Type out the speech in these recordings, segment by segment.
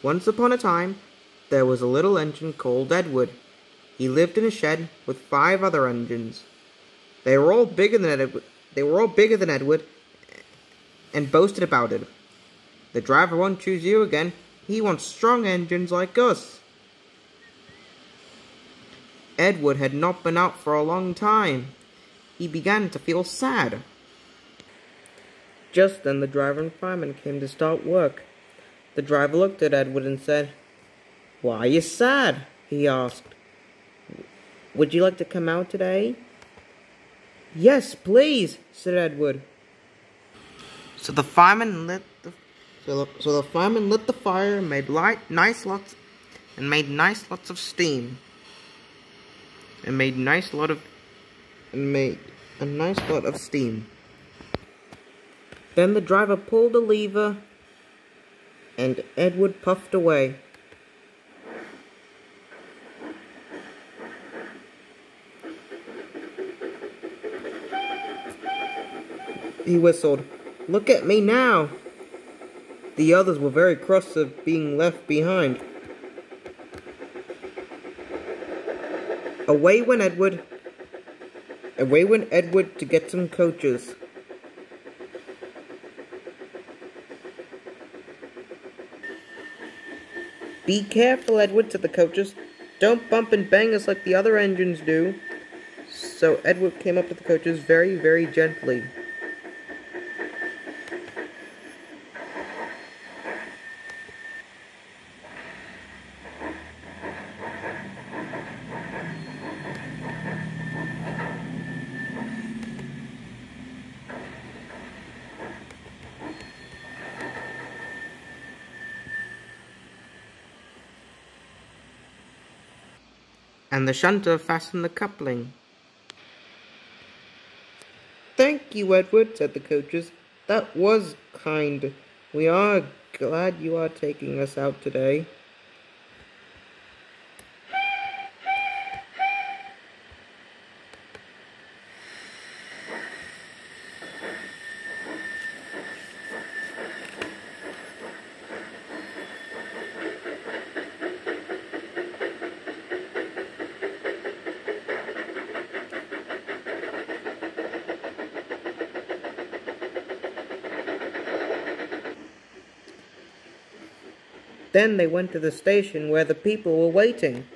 Once upon a time, there was a little engine called Edward. He lived in a shed with 5 other engines. They were all bigger than Edward, and boasted about it. The driver won't choose you again. He wants strong engines like us. Edward had not been out for a long time. He began to feel sad. Just then the driver and fireman came to start work. The driver looked at Edward and said, "Why are you sad?" he asked. "Would you like to come out today?" "Yes, please," said Edward. So the fireman lit the fire and made nice lots of steam. And made a nice lot of steam. Then the driver pulled a lever, and Edward puffed away. He whistled, "Look at me now." The others were very cross of being left behind. Away went Edward to get some coaches. "Be careful, Edward," said the coaches. "Don't bump and bang us like the other engines do." So Edward came up to the coaches very, very gently. And the shunter fastened the coupling. "Thank you, Edward," said the coaches. "That was kind. We are glad you are taking us out today." Then they went to the station where the people were waiting.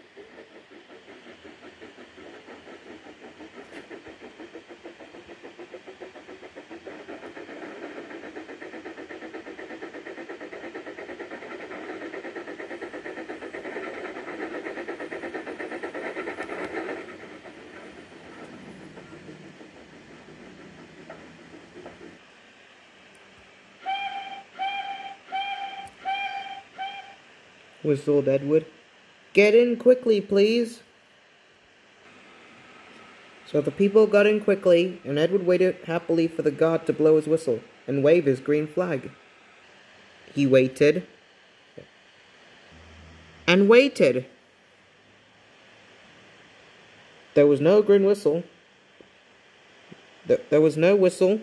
Whistled Edward. "Get in quickly, please." So the people got in quickly, and Edward waited happily for the guard to blow his whistle and wave his green flag. He waited and waited. There was no green whistle. There was no whistle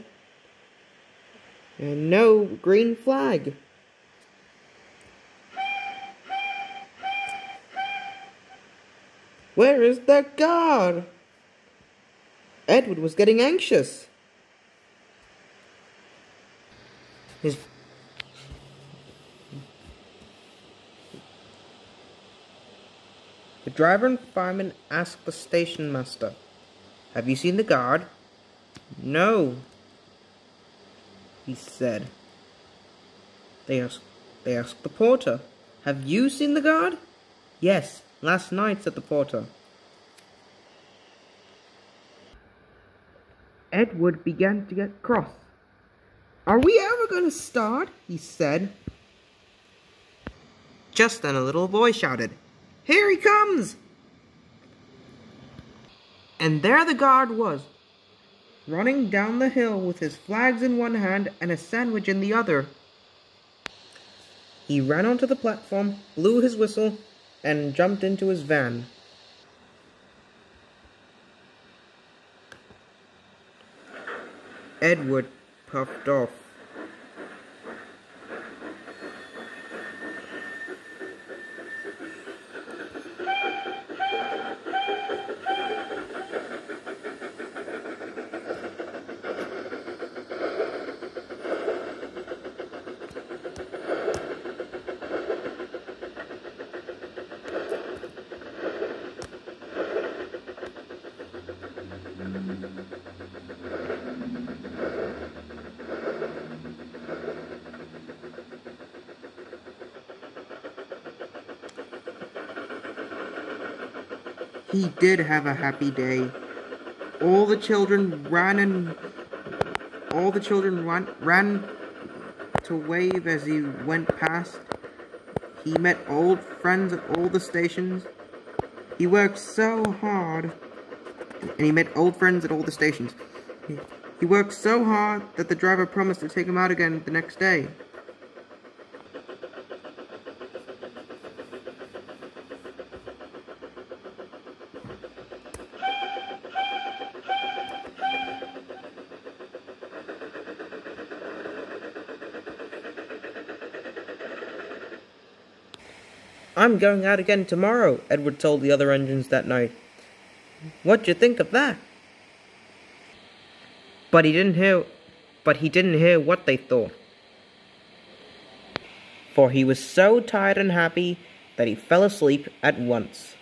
and no green flag. Where is the guard? Edward was getting anxious. The driver and fireman asked the station master, "Have you seen the guard?" "No," he said. They asked the porter, "Have you seen the guard?" "Yes, last night," said the porter. Edward began to get cross. "Are we ever going to start?" he said. Just then a little boy shouted, "Here he comes!" And there the guard was, running down the hill with his flags in one hand and a sandwich in the other. He ran onto the platform, blew his whistle, and jumped into his van. Edward puffed off. He did have a happy day. All the children ran to wave as he went past. He met old friends at all the stations. He worked so hard, and he met old friends at all the stations. He worked so hard that the driver promised to take him out again the next day. "I'm going out again tomorrow," Edward told the other engines that night. "What'd you think of that?" But he didn't hear what they thought. For he was so tired and happy that he fell asleep at once.